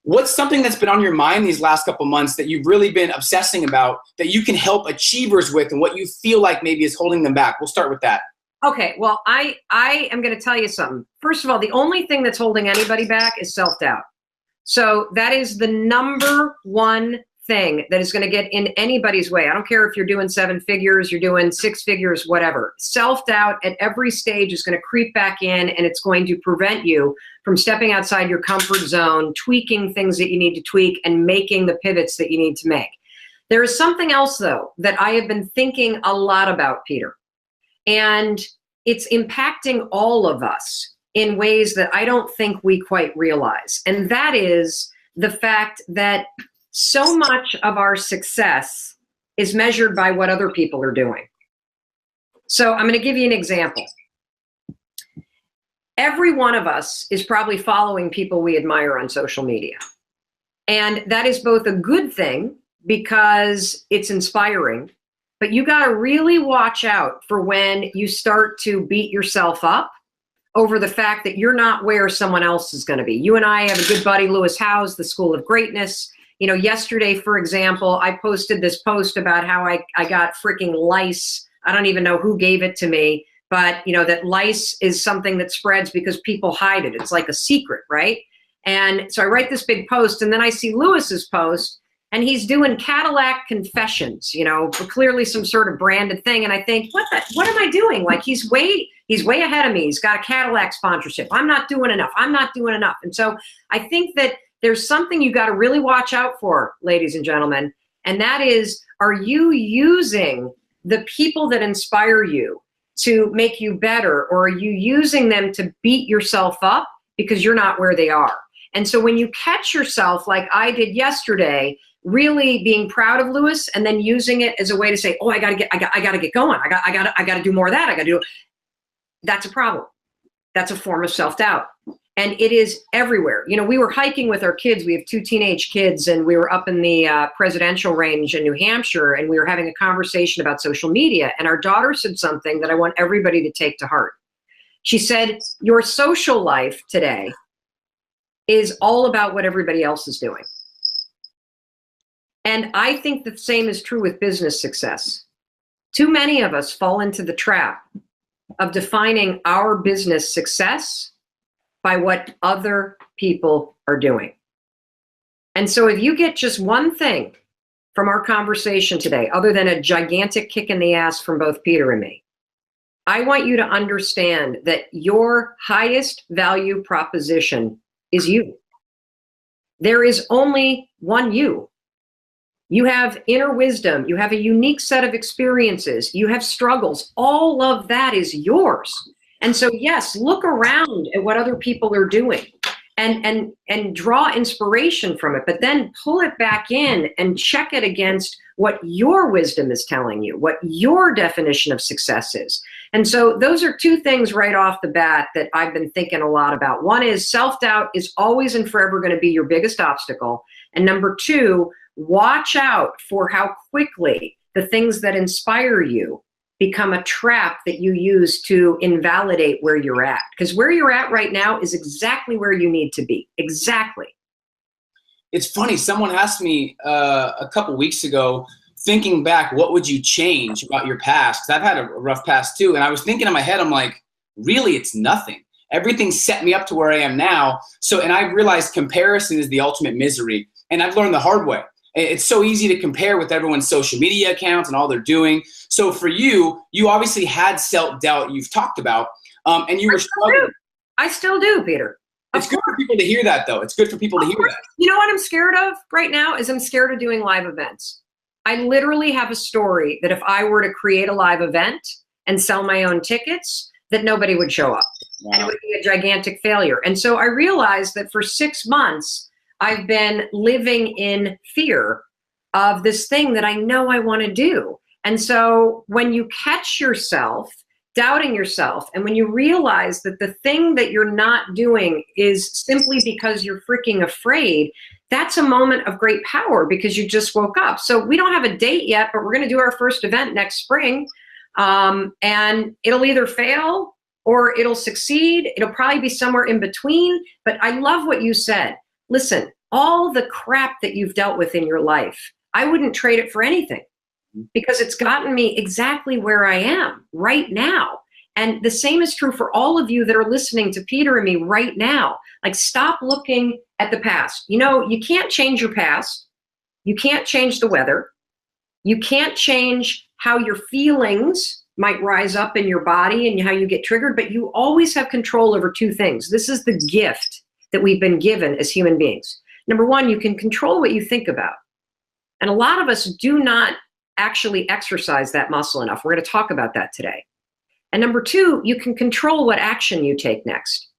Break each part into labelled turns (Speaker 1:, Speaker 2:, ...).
Speaker 1: What's something that's been on your mind these last couple months that you've really been obsessing about that you can help achievers with, and what you feel like maybe is holding them back? We'll start with that.
Speaker 2: Okay, well, I am going to tell you something. First of all, the only thing that's holding anybody back is self-doubt. So that is the number one thing that is going to get in anybody's way. I don't care if you're doing 7 figures, you're doing 6 figures, whatever. Self-doubt at every stage is going to creep back in, and it's going to prevent you from stepping outside your comfort zone, tweaking things that you need to tweak, and making the pivots that you need to make. There is something else, though, that I have been thinking a lot about, Peter, and it's impacting all of us in ways that I don't think we quite realize. And that is the fact that so much of our success is measured by what other people are doing. So I'm going to give you an example. Every one of us is probably following people we admire on social media. And that is both a good thing because it's inspiring, but you got to really watch out for when you start to beat yourself up over the fact that you're not where someone else is going to be. You and I have a good buddy, Lewis Howes, the School of Greatness. You know, yesterday, for example, I posted this post about how I got freaking lice. I don't even know who gave it to me, but you know, that lice is something that spreads because people hide it. It's like a secret, right? And so I write this big post, and then I see Lewis's post, and he's doing Cadillac confessions, you know, clearly some sort of branded thing. And I think, what am I doing? Like, he's way ahead of me. He's got a Cadillac sponsorship. I'm not doing enough. And so I think that there's something you got to really watch out for, ladies and gentlemen, and that is, are you using the people that inspire you to make you better, or are you using them to beat yourself up because you're not where they are? And so when you catch yourself, like I did yesterday, really being proud of Lewis and then using it as a way to say, oh, I gotta get going. I gotta do more of that. That's a problem. That's a form of self-doubt. And it is everywhere. You know, we were hiking with our kids. We have 2 teenage kids, and we were up in the presidential range in New Hampshire, and we were having a conversation about social media. And our daughter said something that I want everybody to take to heart. She said, your social life today is all about what everybody else is doing. And I think the same is true with business success. Too many of us fall into the trap of defining our business success by what other people are doing. And so if you get just one thing from our conversation today, other than a gigantic kick in the ass from both Peter and me, I want you to understand that your highest value proposition is you. There is only one you. You have inner wisdom. You have a unique set of experiences. You have struggles. All of that is yours. And so, yes, look around at what other people are doing and draw inspiration from it, but then pull it back in and check it against what your wisdom is telling you, what your definition of success is. And so those are 2 things right off the bat that I've been thinking a lot about. One is self-doubt is always and forever going to be your biggest obstacle. And number 2, watch out for how quickly the things that inspire you become a trap that you use to invalidate where you're at. Because where you're at right now is exactly where you need to be. Exactly.
Speaker 1: It's funny. Someone asked me a couple weeks ago, thinking back, what would you change about your past? Because I've had a rough past too. And I was thinking in my head, I'm like, really, it's nothing. Everything set me up to where I am now. So, and I realized comparison is the ultimate misery. And I've learned the hard way. It's so easy to compare with everyone's social media accounts and all they're doing. So for you, you obviously had self-doubt you've talked about, and you were struggling.
Speaker 2: I still do, Peter.
Speaker 1: It's good for people to hear that, though. It's good for people to hear that.
Speaker 2: You know what I'm scared of right now is I'm scared of doing live events. I literally have a story that if I were to create a live event and sell my own tickets, that nobody would show up. Wow. And it would be a gigantic failure. And so I realized that for 6 months, I've been living in fear of this thing that I know I want to do. And so when you catch yourself doubting yourself, and when you realize that the thing that you're not doing is simply because you're freaking afraid, that's a moment of great power because you just woke up. So we don't have a date yet, but we're going to do our first event next spring. And it'll either fail or it'll succeed. It'll probably be somewhere in between. But I love what you said. Listen, all the crap that you've dealt with in your life, I wouldn't trade it for anything, because it's gotten me exactly where I am right now. And the same is true for all of you that are listening to Peter and me right now. Like, stop looking at the past. You know, you can't change your past. You can't change the weather. You can't change how your feelings might rise up in your body and how you get triggered, but you always have control over two things. This is the gift that we've been given as human beings. Number one, you can control what you think about. And a lot of us do not actually exercise that muscle enough. We're going to talk about that today. And number two, you can control what action you take next.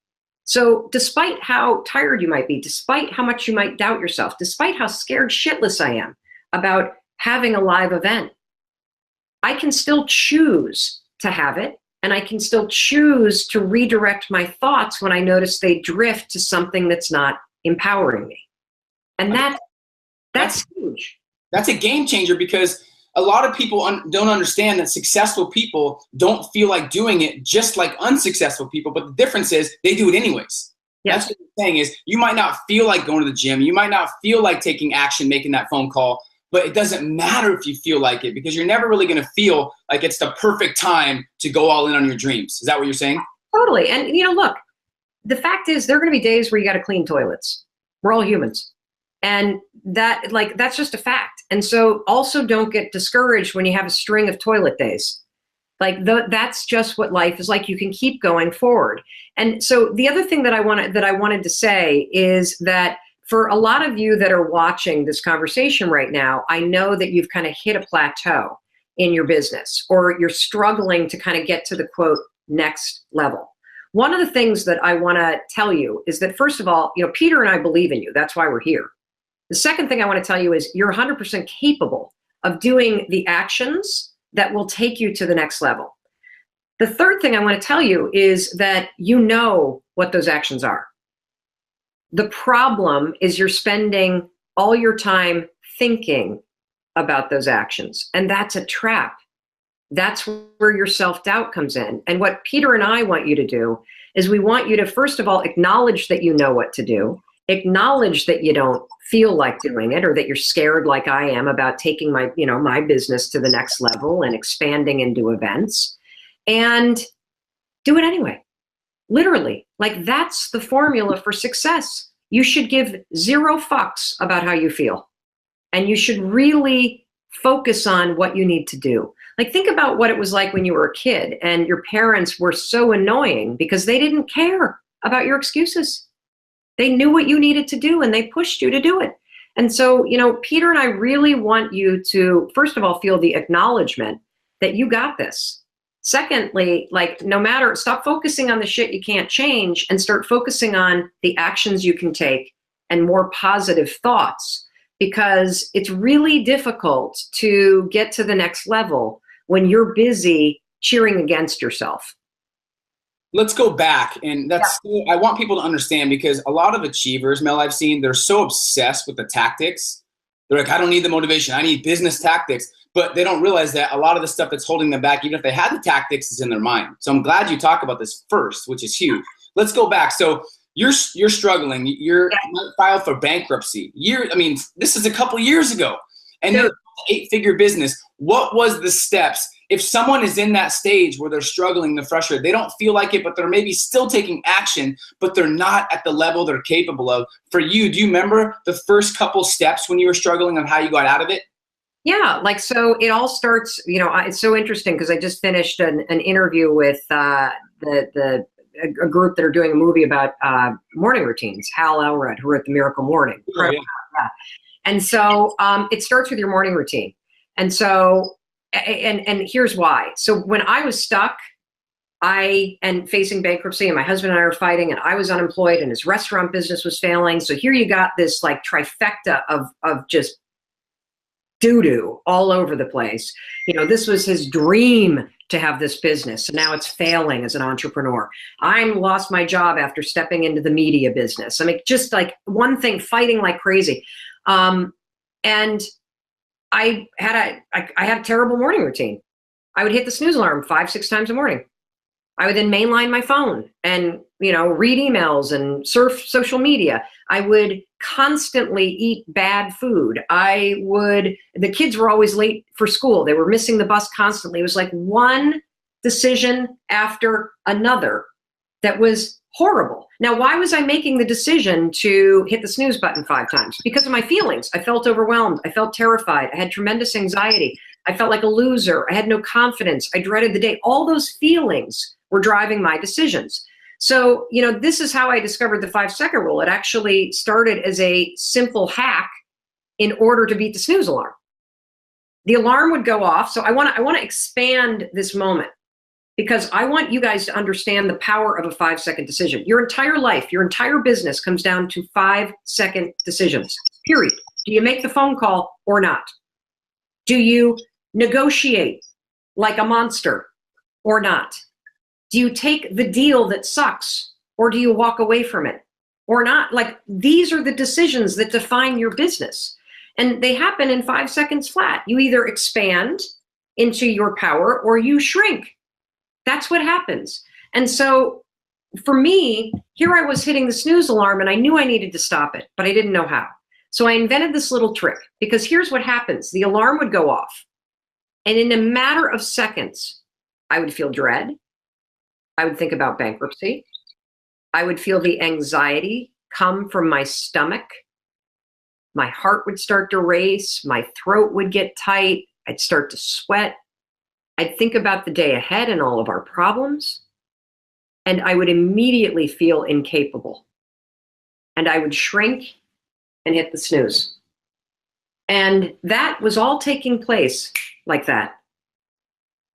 Speaker 2: So despite how tired you might be, despite how much you might doubt yourself, despite how scared shitless I am about having a live event, I can still choose to have it, and I can still choose to redirect my thoughts when I notice they drift to something that's not empowering me. And that's huge.
Speaker 1: That's a game changer, because a lot of people don't understand that successful people don't feel like doing it, just like unsuccessful people. But the difference is they do it anyways. Yeah. That's what I'm saying is, you might not feel like going to the gym. You might not feel like taking action, making that phone call, but it doesn't matter if you feel like it, because you're never really going to feel like it's the perfect time to go all in on your dreams. Is that what you're saying?
Speaker 2: Totally. And, you know, look, the fact is, there are going to be days where you got to clean toilets. We're all humans. And that's just a fact. And so also don't get discouraged when you have a string of toilet days. That's just what life is like. You can keep going forward. And so the other thing that I wanted to say is that for a lot of you that are watching this conversation right now, I know that you've kind of hit a plateau in your business, or you're struggling to kind of get to the quote next level. One of the things that I want to tell you is that, first of all, you know, Peter and I believe in you. That's why we're here. The second thing I want to tell you is you're 100% capable of doing the actions that will take you to the next level. The third thing I want to tell you is that you know what those actions are. The problem is you're spending all your time thinking about those actions, and that's a trap. That's where your self-doubt comes in. And what Peter and I want you to do is we want you to, first of all, acknowledge that you know what to do. Acknowledge that you don't feel like doing it, or that you're scared like I am about taking my business to the next level and expanding into events, and do it anyway. Literally, like, that's the formula for success. You should give zero fucks about how you feel, and you should really focus on what you need to do. Like, think about what it was like when you were a kid and your parents were so annoying because they didn't care about your excuses. They knew what you needed to do and they pushed you to do it. And so, you know, Peter and I really want you to, first of all, feel the acknowledgement that you got this. Secondly, like, stop focusing on the shit you can't change and start focusing on the actions you can take and more positive thoughts, because it's really difficult to get to the next level when you're busy cheering against yourself.
Speaker 1: Let's go back, and I want people to understand, because a lot of achievers, Mel, I've seen, they're so obsessed with the tactics. They're like, I don't need the motivation, I need business tactics. But they don't realize that a lot of the stuff that's holding them back, even if they had the tactics, is in their mind. So I'm glad you talk about this first, which is huge. Let's go back. So you're struggling. You might file for bankruptcy. This is a couple years ago, and you're an 8-figure business. What was the steps? If someone is in that stage where they're struggling, they're frustrated, they don't feel like it, but they're maybe still taking action, but they're not at the level they're capable of. For you, do you remember the first couple steps when you were struggling on how you got out of it?
Speaker 2: Yeah, so it all starts, it's so interesting because I just finished an interview with a group that are doing a movie about morning routines, Hal Elrod, who wrote The Miracle Morning.
Speaker 1: Oh, yeah.
Speaker 2: And so it starts with your morning routine. And so, and here's why. So when I was stuck, and facing bankruptcy, and my husband and I were fighting, and I was unemployed, and his restaurant business was failing. So here you got this like trifecta of just doo-doo all over the place. This was his dream to have this business, and now it's failing as an entrepreneur. I lost my job after stepping into the media business. I mean, just like one thing, fighting like crazy. And I had a terrible morning routine. I would hit the snooze alarm 5-6 times a morning. I would then mainline my phone and, read emails and surf social media. I would constantly eat bad food. The kids were always late for school. They were missing the bus constantly. It was like one decision after another that was horrible. Now, why was I making the decision to hit the snooze button 5 times? Because of my feelings. I felt overwhelmed. I felt terrified. I had tremendous anxiety. I felt like a loser. I had no confidence. I dreaded the day. All those feelings were driving my decisions. So, this is how I discovered the 5-second rule. It actually started as a simple hack in order to beat the snooze alarm. The alarm would go off. So I want to expand this moment, because I want you guys to understand the power of a 5-second decision. Your entire life, your entire business comes down to 5-second decisions, period. Do you make the phone call or not? Do you negotiate like a monster or not? Do you take the deal that sucks, or do you walk away from it or not? Like, these are the decisions that define your business. And they happen in 5 seconds flat. You either expand into your power or you shrink. That's what happens. And so for me, here I was hitting the snooze alarm and I knew I needed to stop it, but I didn't know how. So I invented this little trick, because here's what happens. The alarm would go off, and in a matter of seconds, I would feel dread. I would think about bankruptcy. I would feel the anxiety come from my stomach. My heart would start to race. My throat would get tight. I'd start to sweat. I'd think about the day ahead and all of our problems, and I would immediately feel incapable. And I would shrink and hit the snooze. And that was all taking place like that.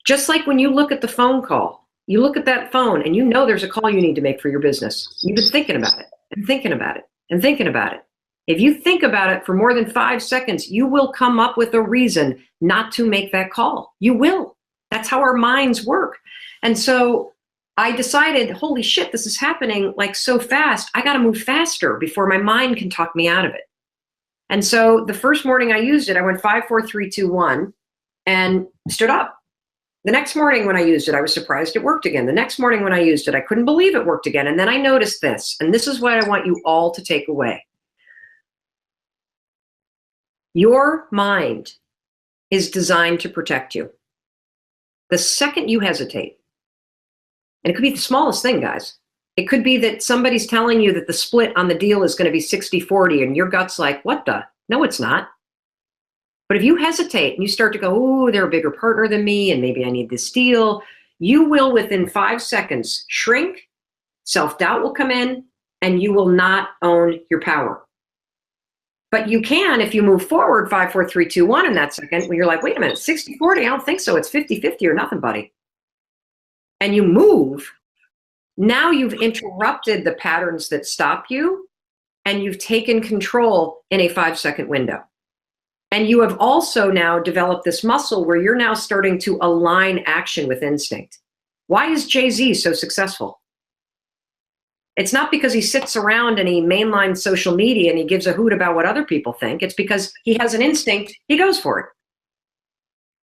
Speaker 2: Just like when you look at the phone call, you look at that phone and there's a call you need to make for your business. You've been thinking about it and thinking about it and thinking about it. If you think about it for more than 5 seconds, you will come up with a reason not to make that call. You will. That's how our minds work. And so I decided, holy shit, this is happening like so fast. I got to move faster before my mind can talk me out of it. And so the first morning I used it, I went 5, 4, 3, 2, 1 and stood up. The next morning when I used it, I was surprised it worked again. The next morning when I used it, I couldn't believe it worked again. And then I noticed this, and this is what I want you all to take away. Your mind is designed to protect you. The second you hesitate, and it could be the smallest thing, guys. It could be that somebody's telling you that the split on the deal is going to be 60-40, and your gut's like, what the? No, it's not. But if you hesitate and you start to go, oh, they're a bigger partner than me, and maybe I need this deal, you will, within 5 seconds, shrink, self-doubt will come in, and you will not own your power. But you can, if you move forward 5, 4, 3, 2, 1 in that second, when you're like, wait a minute, 60-40, I don't think so. It's 50-50 or nothing, buddy. And you move, now you've interrupted the patterns that stop you, and you've taken control in a 5-second window. And you have also now developed this muscle where you're now starting to align action with instinct. Why is Jay-Z so successful? It's not because he sits around and he mainlines social media and he gives a hoot about what other people think. It's because he has an instinct, he goes for it.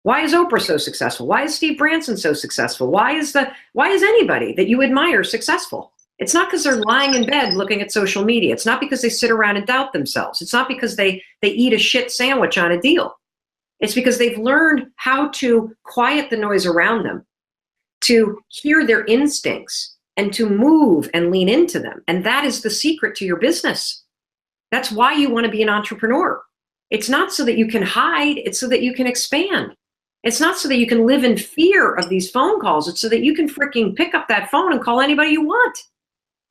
Speaker 2: Why is Oprah so successful? Why is Steve Branson so successful? Why is anybody that you admire successful? It's not because they're lying in bed looking at social media. It's not because they sit around and doubt themselves. It's not because they eat a shit sandwich on a deal. It's because they've learned how to quiet the noise around them, to hear their instincts, and to move and lean into them. And that is the secret to your business. That's why you want to be an entrepreneur. It's not so that you can hide. It's so that you can expand. It's not so that you can live in fear of these phone calls. It's so that you can freaking pick up that phone and call anybody you want.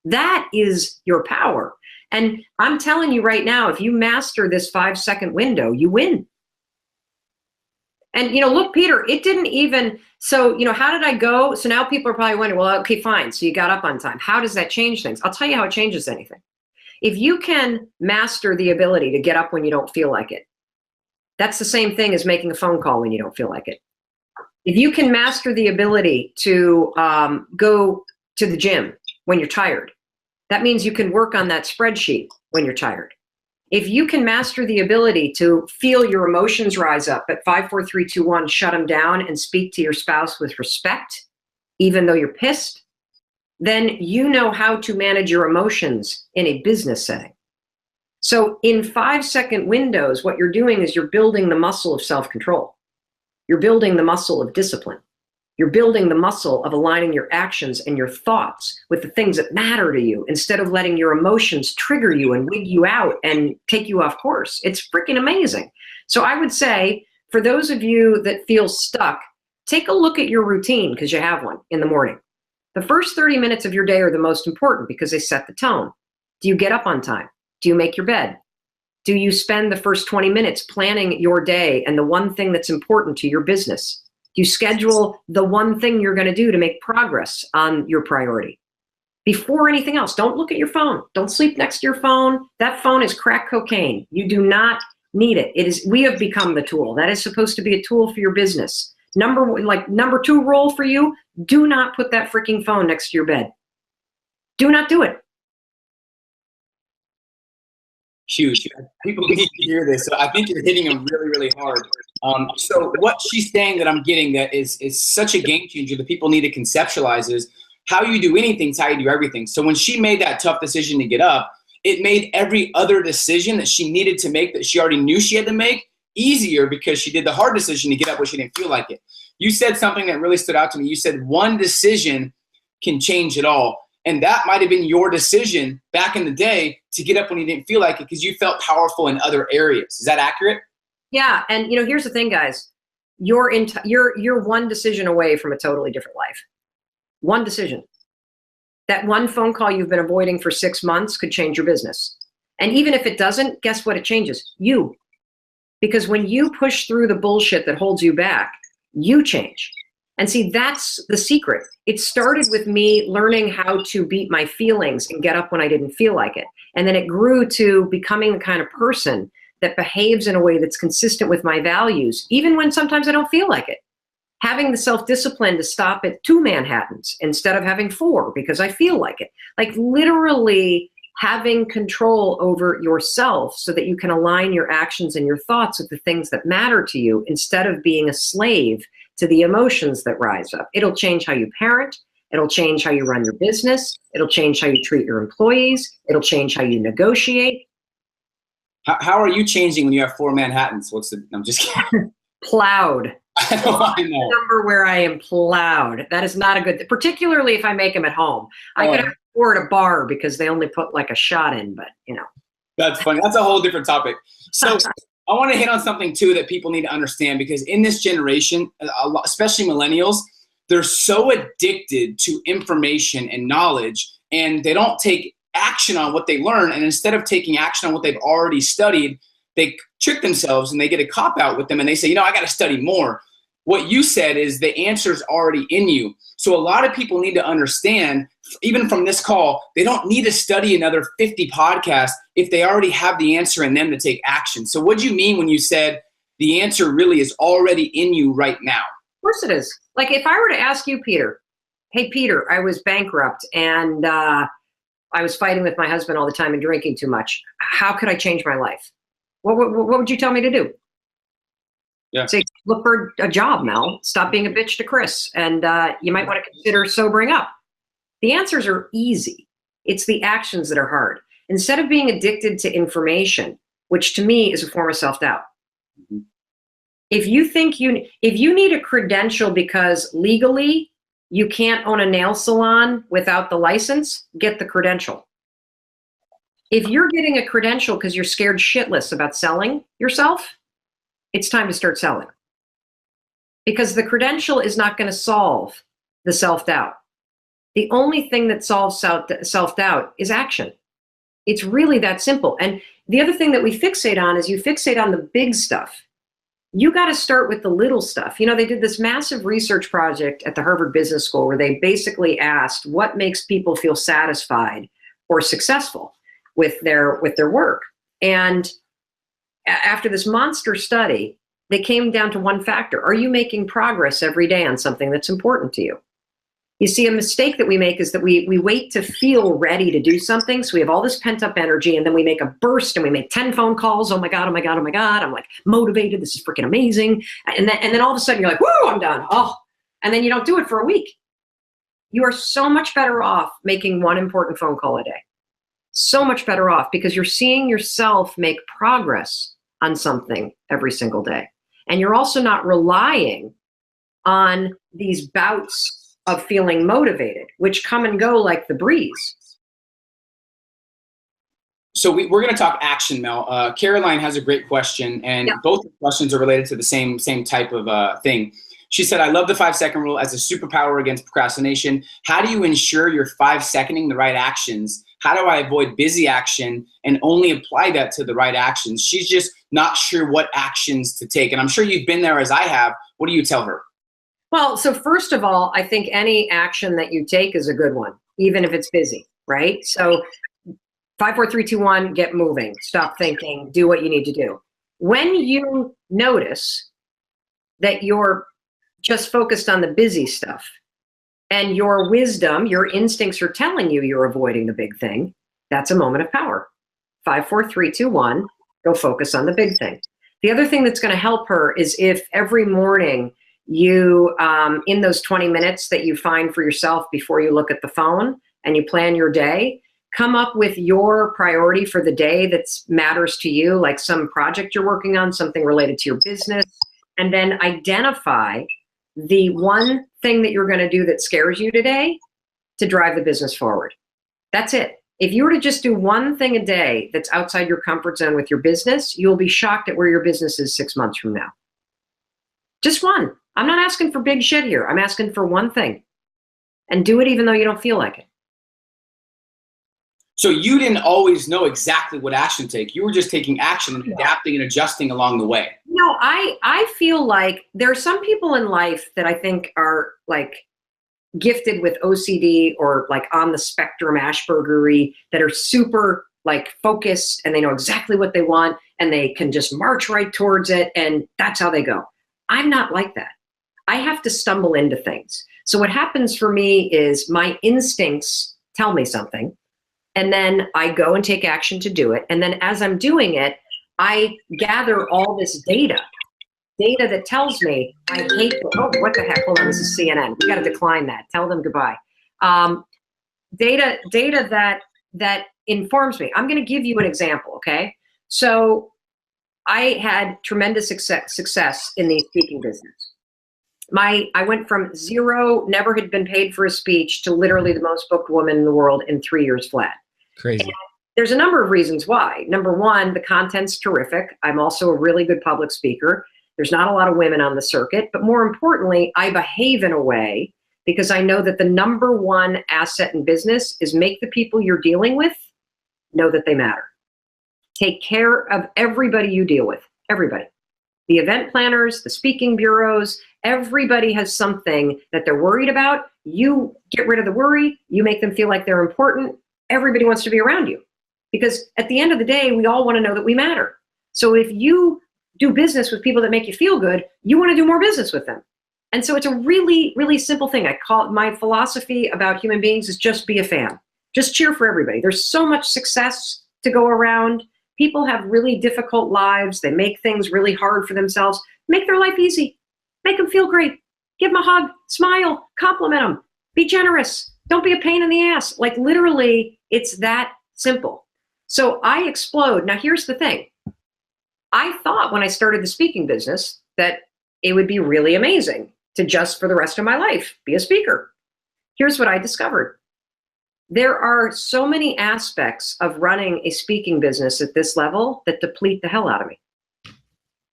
Speaker 2: That is your power. And I'm telling you right now, if you master this 5-second window, you win. And, look, Peter, it didn't even, so, how did I go? So now people are probably wondering, well, okay, fine. So you got up on time. How does that change things? I'll tell you how it changes anything. If you can master the ability to get up when you don't feel like it, that's the same thing as making a phone call when you don't feel like it. If you can master the ability to go to the gym when you're tired, that means you can work on that spreadsheet when you're tired. If you can master the ability to feel your emotions rise up at 5, 4, 3, 2, 1, shut them down and speak to your spouse with respect, even though you're pissed, then you know how to manage your emotions in a business setting. So in 5-second windows, what you're doing is you're building the muscle of self-control. You're building the muscle of discipline. You're building the muscle of aligning your actions and your thoughts with the things that matter to you instead of letting your emotions trigger you and wig you out and take you off course. It's freaking amazing. So I would say, for those of you that feel stuck, take a look at your routine, because you have one in the morning. The first 30 minutes of your day are the most important because they set the tone. Do you get up on time? Do you make your bed? Do you spend the first 20 minutes planning your day and the one thing that's important to your business? Do you schedule the one thing you're going to do to make progress on your priority? Before anything else, don't look at your phone. Don't sleep next to your phone. That phone is crack cocaine. You do not need it. We have become the tool. That is supposed to be a tool for your business. Number 2 rule for you, do not put that freaking phone next to your bed. Do not do it.
Speaker 1: Huge. People need to hear this. So I think you're hitting them really, really hard. So what she's saying that I'm getting that is such a game changer that people need to conceptualize is how you do anything is how you do everything. So when she made that tough decision to get up, it made every other decision that she needed to make that she already knew she had to make easier because she did the hard decision to get up when she didn't feel like it. You said something that really stood out to me. You said one decision can change it all. And that might have been your decision back in the day to get up when you didn't feel like it because you felt powerful in other areas. Is that accurate?
Speaker 2: Yeah. And here's the thing, guys. You're one decision away from a totally different life. One decision. That one phone call you've been avoiding for 6 months could change your business. And even if it doesn't, guess what it changes? You. Because when you push through the bullshit that holds you back, you change. And see, that's the secret. It started with me learning how to beat my feelings and get up when I didn't feel like it. And then it grew to becoming the kind of person that behaves in a way that's consistent with my values, even when sometimes I don't feel like it. Having the self-discipline to stop at 2 Manhattans instead of having 4 because I feel like it. Like literally having control over yourself so that you can align your actions and your thoughts with the things that matter to you instead of being a slave to the emotions that rise up. It'll change how you parent. It'll change how you run your business. It'll change how you treat your employees. It'll change how you negotiate.
Speaker 1: How are you changing when you have 4 Manhattans? I'm just kidding.
Speaker 2: Plowed.
Speaker 1: I know.
Speaker 2: Number where I am plowed. That is not a good, particularly if I make them at home. I could have 4 at a bar because they only put like a shot in, but
Speaker 1: That's funny. That's a whole different topic. So I want to hit on something too that people need to understand because in this generation, especially millennials, they're so addicted to information and knowledge and they don't take action on what they learn. And instead of taking action on what they've already studied, they trick themselves and they get a cop out with them and they say, I got to study more. What you said is the answer's already in you. So a lot of people need to understand, even from this call, they don't need to study another 50 podcasts if they already have the answer in them to take action. So what do you mean when you said the answer really is already in you right now?
Speaker 2: Of course it is. Like if I were to ask you, Peter, hey, Peter, I was bankrupt and I was fighting with my husband all the time and drinking too much. How could I change my life? What would you tell me to do?
Speaker 1: Yeah.
Speaker 2: Say, look for a job, Mel. Stop being a bitch to Chris. And you might want to consider sobering up. The answers are easy. It's the actions that are hard. Instead of being addicted to information, which to me is a form of self-doubt. Mm-hmm. If you need a credential because legally you can't own a nail salon without the license, get the credential. If you're getting a credential because you're scared shitless about selling yourself, it's time to start selling. Because the credential is not going to solve the self-doubt. The only thing that solves self-doubt is action. It's really that simple. And the other thing that we fixate on is you fixate on the big stuff. You got to start with the little stuff. They did this massive research project at the Harvard Business School where they basically asked what makes people feel satisfied or successful with their work. And after this monster study, they came down to one factor. Are you making progress every day on something that's important to you? You see, a mistake that we make is that we wait to feel ready to do something. So we have all this pent up energy and then we make a burst and we make 10 phone calls. Oh my God, oh my God, oh my God. I'm like motivated. This is freaking amazing. And then all of a sudden you're like, whoo, I'm done. Oh, and then you don't do it for a week. You are so much better off making one important phone call a day. So much better off because you're seeing yourself make progress on something every single day. And you're also not relying on these bouts of feeling motivated, which come and go like the breeze.
Speaker 1: So we're going to talk action, Mel. Caroline has a great question, and both the questions are related to the same type of thing. She said, I love the 5-second rule as a superpower against procrastination. How do you ensure you're 5-seconding the right actions? How do I avoid busy action and only apply that to the right actions? She's just not sure what actions to take. And I'm sure you've been there as I have. What do you tell her?
Speaker 2: Well, so first of all, I think any action that you take is a good one, even if it's busy, right? So 5, 4, 3, 2, 1, get moving, stop thinking, do what you need to do. When you notice that you're just focused on the busy stuff and your wisdom, your instincts are telling you you're avoiding the big thing, that's a moment of power. 5, 4, 3, 2, 1, go focus on the big thing. The other thing that's going to help her is if every morning you, in those 20 minutes that you find for yourself before you look at the phone and you plan your day, come up with your priority for the day that matters to you, like some project you're working on, something related to your business, and then identify the one thing that you're going to do that scares you today to drive the business forward. That's it. If you were to just do one thing a day that's outside your comfort zone with your business, you'll be shocked at where your business is 6 months from now. Just one. I'm not asking for big shit here. I'm asking for one thing. And do it even though you don't feel like it.
Speaker 1: So you didn't always know exactly what action to take. You were just taking action and adapting and adjusting along the way.
Speaker 2: No, I feel like there are some people in life that I think are like gifted with OCD or like on the spectrum Aspergery that are super like focused and they know exactly what they want and they can just march right towards it and that's how they go. I'm not like that. I have to stumble into things. So what happens for me is my instincts tell me something. And then I go and take action to do it. And then as I'm doing it, I gather all this data that tells me I hate, oh, what the heck? Hold on, this is CNN. We got to decline that. Tell them goodbye. Data that informs me. I'm going to give you an example, okay? So I had tremendous success in the speaking business. I went from zero, never had been paid for a speech, to literally the most booked woman in the world in 3 years flat.
Speaker 3: Crazy.
Speaker 2: And there's a number of reasons why. Number one, the content's terrific. I'm also a really good public speaker. There's not a lot of women on the circuit, but more importantly, I behave in a way because I know that the number one asset in business is make the people you're dealing with know that they matter. Take care of everybody you deal with, everybody. The event planners, the speaking bureaus, everybody has something that they're worried about. You get rid of the worry, you make them feel like they're important. Everybody wants to be around you because at the end of the day, we all want to know that we matter. So if you do business with people that make you feel good, you want to do more business with them. And so it's a really, really simple thing. I call it, my philosophy about human beings is just be a fan. Just cheer for everybody. There's so much success to go around. People have really difficult lives. They make things really hard for themselves. Make their life easy. Make them feel great. Give them a hug, smile, compliment them, be generous. Don't be a pain in the ass. Like literally, it's that simple. So I explode. Now here's the thing. I thought when I started the speaking business that it would be really amazing to just for the rest of my life be a speaker. Here's what I discovered. There are so many aspects of running a speaking business at this level that deplete the hell out of me.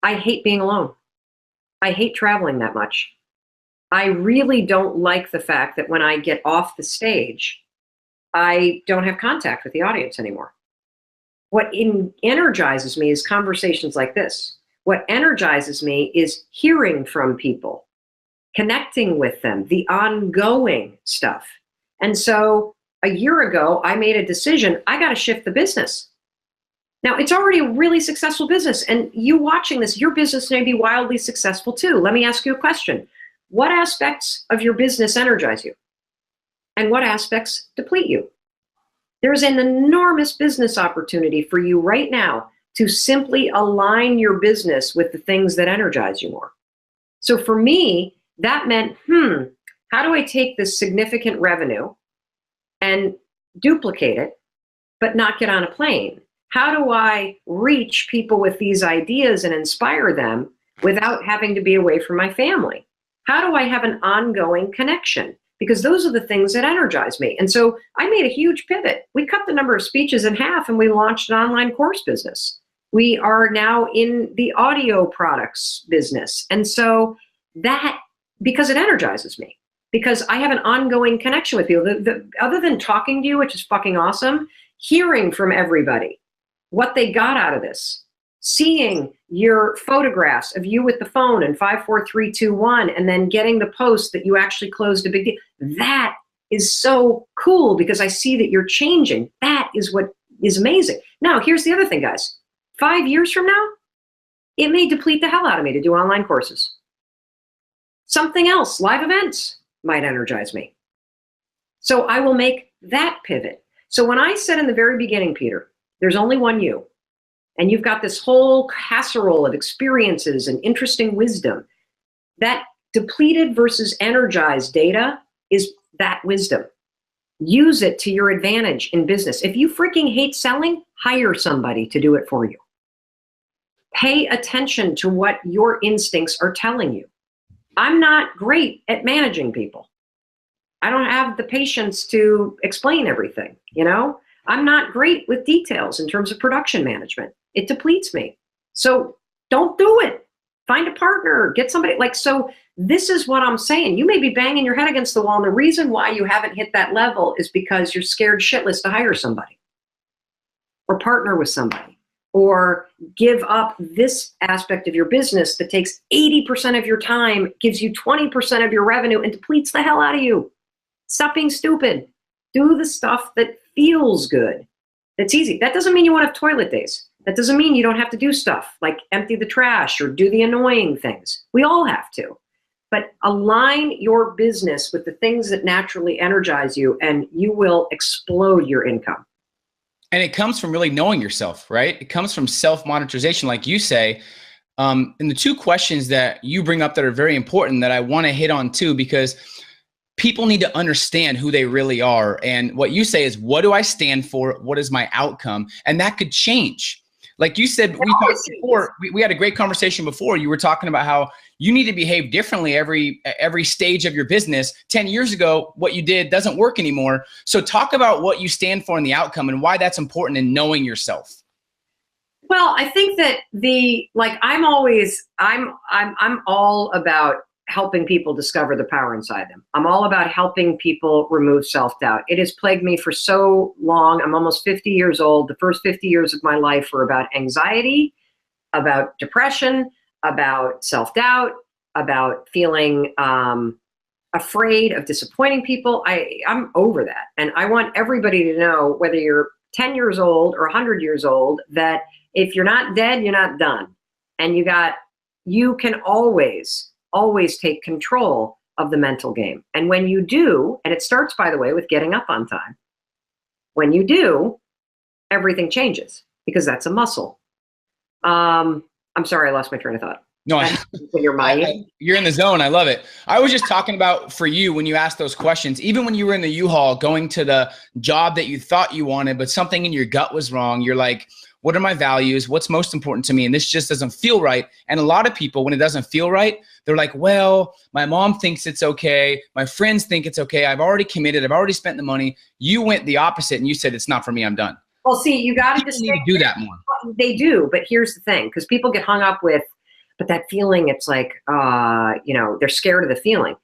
Speaker 2: I hate being alone. I hate traveling that much. I really don't like the fact that when I get off the stage, I don't have contact with the audience anymore. What energizes me is conversations like this. What energizes me is hearing from people, connecting with them, the ongoing stuff. And so a year ago, I made a decision, I got to shift the business. Now, it's already a really successful business, and you watching this, your business may be wildly successful too. Let me ask you a question. What aspects of your business energize you? And what aspects deplete you? There's an enormous business opportunity for you right now to simply align your business with the things that energize you more. So for me, that meant, how do I take this significant revenue and duplicate it, but not get on a plane? How do I reach people with these ideas and inspire them without having to be away from my family? How do I have an ongoing connection? Because those are the things that energize me. And so I made a huge pivot. We cut the number of speeches in half and we launched an online course business. We are now in the audio products business. And so that, because it energizes me, because I have an ongoing connection with people. Other than talking to you, which is fucking awesome, hearing from everybody what they got out of this, seeing your photographs of you with the phone and 5, 4, 3, 2, 1, and then getting the post that you actually closed a big deal. That is so cool because I see that you're changing. That is what is amazing. Now, here's the other thing, guys. 5 years from now, it may deplete the hell out of me to do online courses. Something else, live events, might energize me. So I will make that pivot. So when I said in the very beginning, Peter, there's only one you, and you've got this whole casserole of experiences and interesting wisdom, that depleted versus energized data is that wisdom. Use it to your advantage in business. If you freaking hate selling, hire somebody to do it for you. Pay attention to what your instincts are telling you. I'm not great at managing people. I don't have the patience to explain everything, you know? I'm not great with details in terms of production management. It depletes me. So don't do it. Find a partner, get somebody so this is what I'm saying. You may be banging your head against the wall, and the reason why you haven't hit that level is because you're scared shitless to hire somebody or partner with somebody or give up this aspect of your business that takes 80% of your time, gives you 20% of your revenue, and depletes the hell out of you. Stop being stupid. Do the stuff that feels good. That's easy. That doesn't mean you won't have toilet days. That doesn't mean you don't have to do stuff like empty the trash or do the annoying things. We all have to. But align your business with the things that naturally energize you, and you will explode your income.
Speaker 1: And it comes from really knowing yourself, right? It comes from self-monetization, like you say. And the two questions that you bring up that are very important that I want to hit on too, because people need to understand who they really are. And what you say is, what do I stand for? What is my outcome? And that could change. Like you said, we had a great conversation before. You were talking about how you need to behave differently every stage of your business. 10 years ago, what you did doesn't work anymore. So talk about what you stand for and the outcome and why that's important in knowing yourself.
Speaker 2: Well, I think that I'm all about helping people discover the power inside them. I'm all about helping people remove self-doubt. It has plagued me for so long. I'm almost 50 years old. The first 50 years of my life were about anxiety, about depression, about self-doubt, about feeling afraid of disappointing people. I'm over that. And I want everybody to know, whether you're 10 years old or 100 years old, that if you're not dead, you're not done. And you can always take control of the mental game. And when you do, and it starts, by the way, with getting up on time. When you do, everything changes because that's a muscle. I'm sorry, I lost my train of thought.
Speaker 1: No,
Speaker 2: you're
Speaker 1: in the zone. I love it. I was just talking about for you when you asked those questions, even when you were in the U-Haul going to the job that you thought you wanted, but something in your gut was wrong. You're like, what are my values? What's most important to me? And this just doesn't feel right. And a lot of people, when it doesn't feel right, they're like, well, my mom thinks it's okay. My friends think it's okay. I've already committed. I've already spent the money. You went the opposite and you said, it's not for me. I'm done.
Speaker 2: Well, see, you got to
Speaker 1: need to do that more.
Speaker 2: They do. But here's the thing, because people get hung up with, but that feeling, it's like, they're scared of the feeling.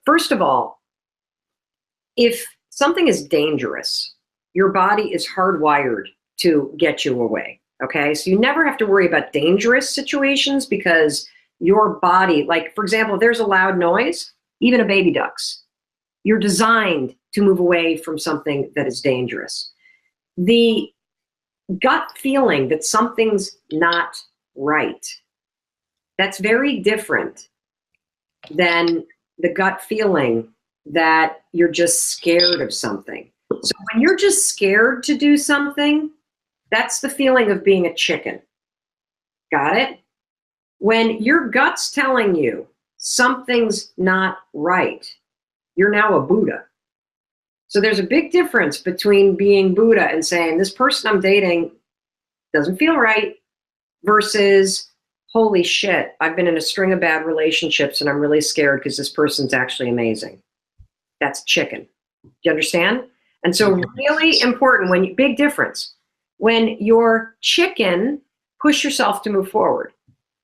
Speaker 2: First of all, if something is dangerous, your body is hardwired to get you away. Okay. So you never have to worry about dangerous situations because your body, like, for example, if there's a loud noise, even a baby ducks, you're designed to move away from something that is dangerous. The gut feeling that something's not right, that's very different than the gut feeling that you're just scared of something. So when you're just scared to do something, that's the feeling of being a chicken. Got it? When your gut's telling you something's not right, You're now a Buddha. So there's a big difference between being Buddha and saying, this person I'm dating doesn't feel right, versus, holy shit, I've been in a string of bad relationships and I'm really scared because this person's actually amazing. That's chicken. Do you understand? And so really important when big difference. When you're chicken, push yourself to move forward.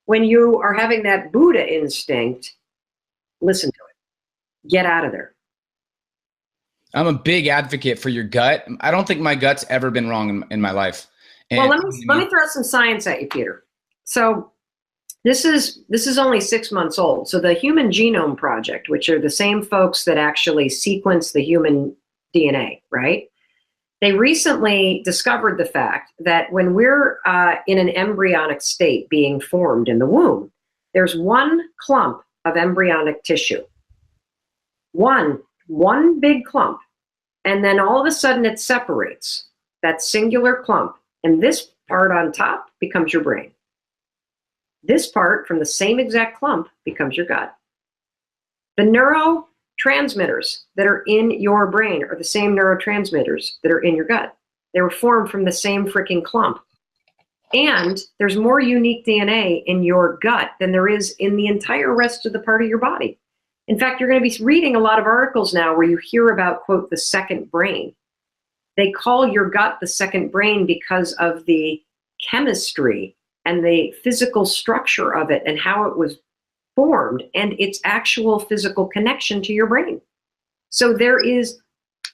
Speaker 2: When you are having that Buddha instinct, listen to it. Get out of there.
Speaker 3: I'm a big advocate for your gut. I don't think my gut's ever been wrong in my life. And
Speaker 2: well, let me throw some science at you, Peter. So this is only 6 months old. So the Human Genome Project, which are the same folks that actually sequence the human DNA, right? They recently discovered the fact that when we're in an embryonic state being formed in the womb, there's one clump of embryonic tissue. One big clump. And then all of a sudden it separates, that singular clump. And this part on top becomes your brain. This part from the same exact clump becomes your gut. The neurotransmitters that are in your brain are the same neurotransmitters that are in your gut. They were formed from the same freaking clump. And there's more unique DNA in your gut than there is in the entire rest of the part of your body. In fact, you're going to be reading a lot of articles now where you hear about, quote, the second brain. They call your gut the second brain because of the chemistry and the physical structure of it and how it was formed and its actual physical connection to your brain. So there is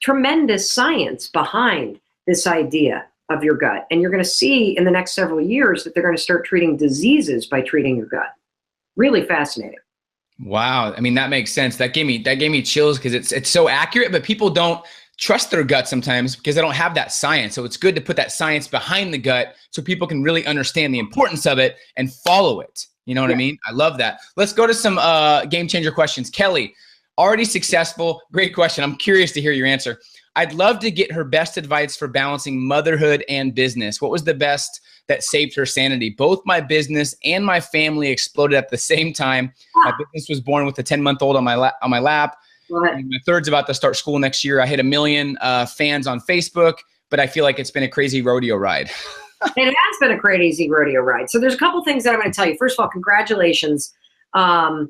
Speaker 2: tremendous science behind this idea of your gut. And you're going to see in the next several years that they're going to start treating diseases by treating your gut. Really fascinating.
Speaker 3: Wow. I mean, that makes sense. That gave me chills because it's so accurate, but people don't trust their gut sometimes because they don't have that science. So it's good to put that science behind the gut so people can really understand the importance of it and follow it. You know what I mean? I love that. Let's go to some game changer questions. Kelly, already successful. Great question. I'm curious to hear your answer. I'd love to get her best advice for balancing motherhood and business. What was the best that saved her sanity? Both my business and my family exploded at the same time. My business was born with a 10-month-old on my lap. My third's about to start school next year. I hit 1 million fans on Facebook, but I feel like it's been a crazy rodeo ride.
Speaker 2: It has been a crazy rodeo ride. So there's a couple things that I'm going to tell you. First of all, congratulations on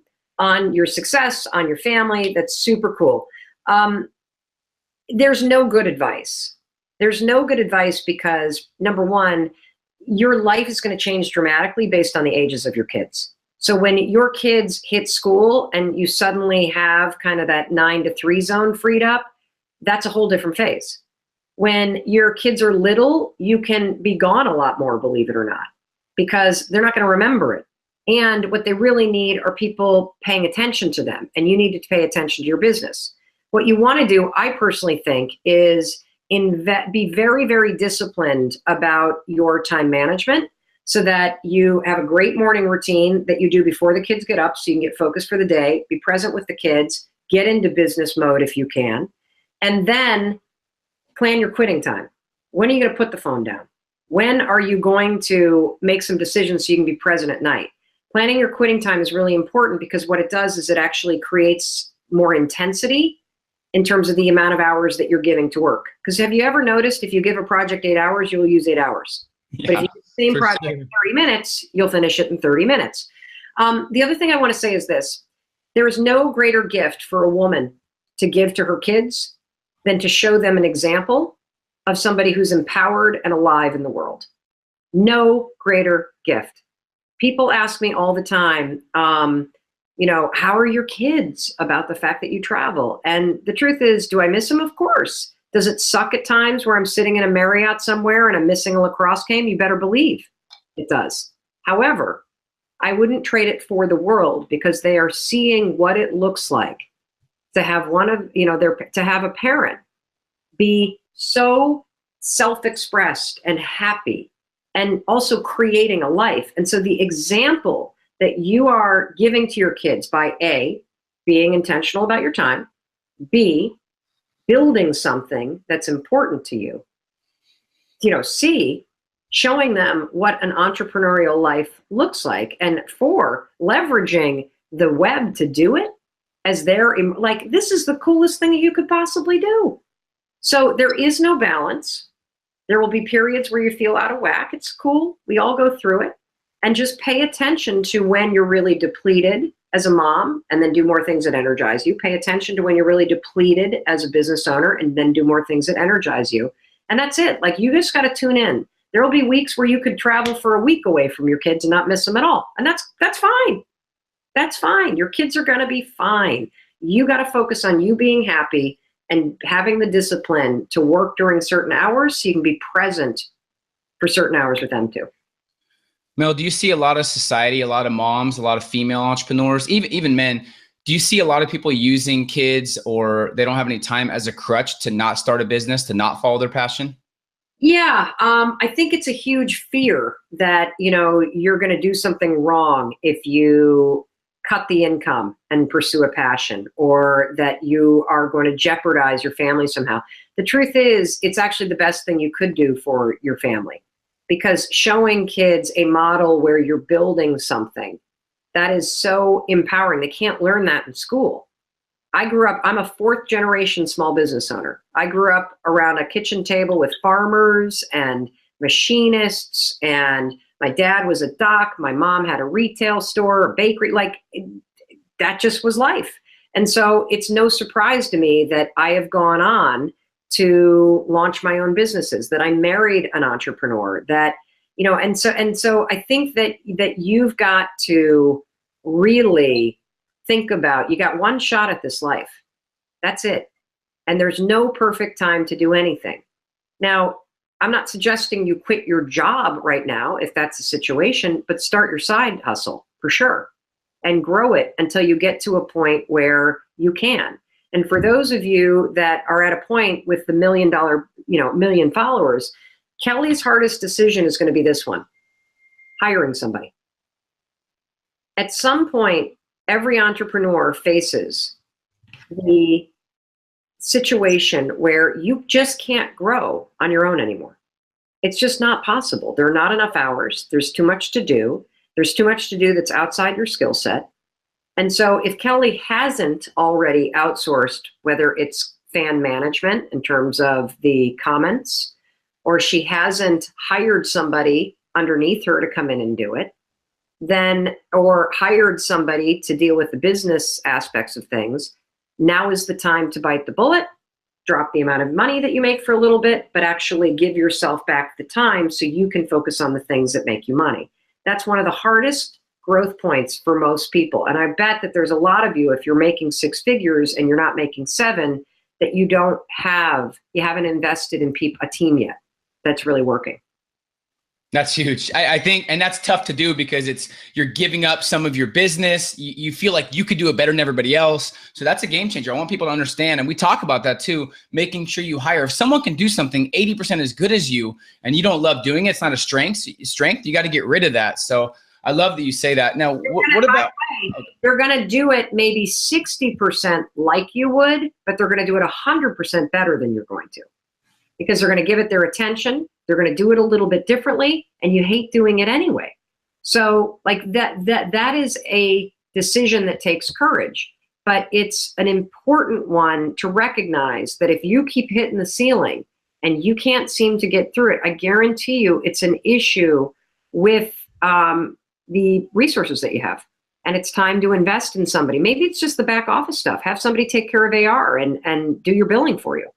Speaker 2: your success, on your family. That's super cool. There's no good advice. There's no good advice because, number one, your life is going to change dramatically based on the ages of your kids. So when your kids hit school and you suddenly have kind of that 9 to 3 zone freed up, that's a whole different phase. When your kids are little, you can be gone a lot more, believe it or not, because they're not going to remember it. And what they really need are people paying attention to them, and you need to pay attention to your business. What you want to do, I personally think, is be very, very disciplined about your time management so that you have a great morning routine that you do before the kids get up so you can get focused for the day, be present with the kids, get into business mode if you can, and then plan your quitting time. When are you going to put the phone down? When are you going to make some decisions so you can be present at night? Planning your quitting time is really important because what it does is it actually creates more intensity in terms of the amount of hours that you're giving to work. Because have you ever noticed if you give a project 8 hours, you'll use 8 hours.
Speaker 3: Yeah,
Speaker 2: but if you do the same project in 30 minutes, you'll finish it in 30 minutes. The other thing I want to say is this. There is no greater gift for a woman to give to her kids than to show them an example of somebody who's empowered and alive in the world. No greater gift. People ask me all the time, how are your kids about the fact that you travel? And the truth is, do I miss them? Of course. Does it suck at times where I'm sitting in a Marriott somewhere and I'm missing a lacrosse game? You better believe it does. However, I wouldn't trade it for the world because they are seeing what it looks like to have to have a parent be so self-expressed and happy and also creating a life. And so the example that you are giving to your kids by A, being intentional about your time, B, building something that's important to you, C, showing them what an entrepreneurial life looks like, and 4, leveraging the web to do it as their, like, this is the coolest thing that you could possibly do. So there is no balance. There will be periods where you feel out of whack. It's cool. We all go through it. And just pay attention to when you're really depleted as a mom, and then do more things that energize you. Pay attention to when you're really depleted as a business owner, and then do more things that energize you. And that's it. Like, you just got to tune in. There will be weeks where you could travel for a week away from your kids and not miss them at all. And that's fine. That's fine. Your kids are going to be fine. You got to focus on you being happy and having the discipline to work during certain hours so you can be present for certain hours with them too.
Speaker 3: Mel, do you see a lot of society, a lot of moms, a lot of female entrepreneurs, even men? Do you see a lot of people using kids, or they don't have any time, as a crutch to not start a business, to not follow their passion?
Speaker 2: Yeah, I think it's a huge fear that, you're going to do something wrong if you cut the income and pursue a passion, or that you are going to jeopardize your family somehow. The truth is, it's actually the best thing you could do for your family, because showing kids a model where you're building something, that is so empowering. They can't learn that in school. I'm a fourth generation small business owner. I grew up around a kitchen table with farmers and machinists, and my dad was a doc. My mom had a retail store, a bakery. That just was life. And so it's no surprise to me that I have gone on to launch my own businesses, that I married an entrepreneur, that, and so I think that you've got to really think about, you got one shot at this life. That's it. And there's no perfect time to do anything. Now, I'm not suggesting you quit your job right now if that's the situation, but start your side hustle for sure and grow it until you get to a point where you can. And for those of you that are at a point with the million followers, Kelly's hardest decision is going to be this one: hiring somebody. At some point, every entrepreneur faces the situation where you just can't grow on your own anymore. It's just not possible. There are not enough hours. There's too much to do. There's too much to do that's outside your skill set. And so if Kelly hasn't already outsourced, whether it's fan management in terms of the comments, or she hasn't hired somebody underneath her to come in and do it, then, or hired somebody to deal with the business aspects of things, now is the time to bite the bullet, drop the amount of money that you make for a little bit, but actually give yourself back the time so you can focus on the things that make you money. That's one of the hardest growth points for most people. And I bet that there's a lot of you, if you're making six figures and you're not making seven, that you haven't invested in a team yet that's really working.
Speaker 3: That's huge. I think, and that's tough to do because you're giving up some of your business. You feel like you could do it better than everybody else. So that's a game changer. I want people to understand. And we talk about that too, making sure you hire. If someone can do something 80% as good as you, and you don't love doing it, it's not a strength, you got to get rid of that. So I love that you say that. Now, what about?
Speaker 2: They're going to do it maybe 60% like you would, but they're going to do it 100% better than you're going to, because they're going to give it their attention. They're going to do it a little bit differently, and you hate doing it anyway. So like that is a decision that takes courage, but it's an important one to recognize that if you keep hitting the ceiling and you can't seem to get through it, I guarantee you it's an issue with the resources that you have. And it's time to invest in somebody. Maybe it's just the back office stuff. Have somebody take care of AR and do your billing for you.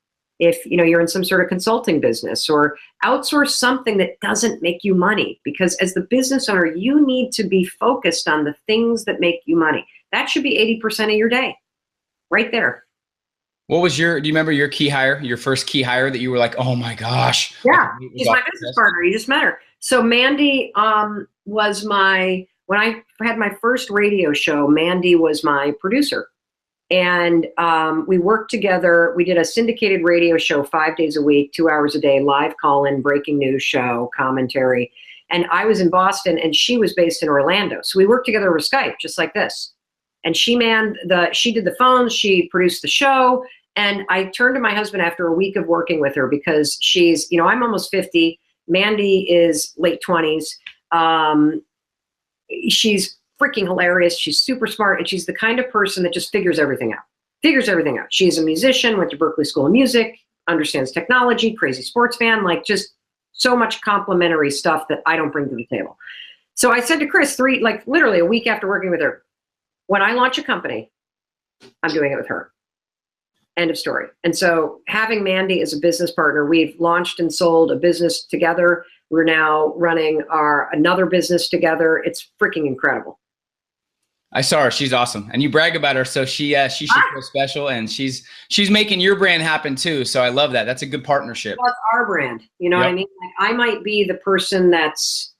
Speaker 2: If you're in some sort of consulting business, or outsource something that doesn't make you money, because as the business owner, you need to be focused on the things that make you money. That should be 80% of your day right there.
Speaker 3: What was do you remember your key hire, your first key hire that you were like, oh my gosh?
Speaker 2: Yeah, she's my business partner. You just met her. So Mandy was when I had my first radio show, Mandy was my producer. And we worked together. We did a syndicated radio show 5 days a week, 2 hours a day, live call-in, breaking news show, commentary. And I was in Boston and she was based in Orlando. So we worked together over Skype, just like this. And she did the phones, she produced the show. And I turned to my husband after a week of working with her, because she's, I'm almost 50. Mandy is late 20s. She's freaking hilarious. She's super smart, and she's the kind of person that just figures everything out. She's a musician, went to Berklee School of Music, understands technology, crazy sports fan, like just so much complimentary stuff that I don't bring to the table. So I said to Chris, literally a week after working with her, when I launch a company, I'm doing it with her. End of story. And so having Mandy as a business partner, we've launched and sold a business together. We're now running another business together. It's freaking incredible.
Speaker 3: I saw her. She's awesome. And you brag about her. So she should feel special, and she's making your brand happen too. So I love that. That's a good partnership.
Speaker 2: Well, it's our brand. You know what I mean? Like, I might be the person that's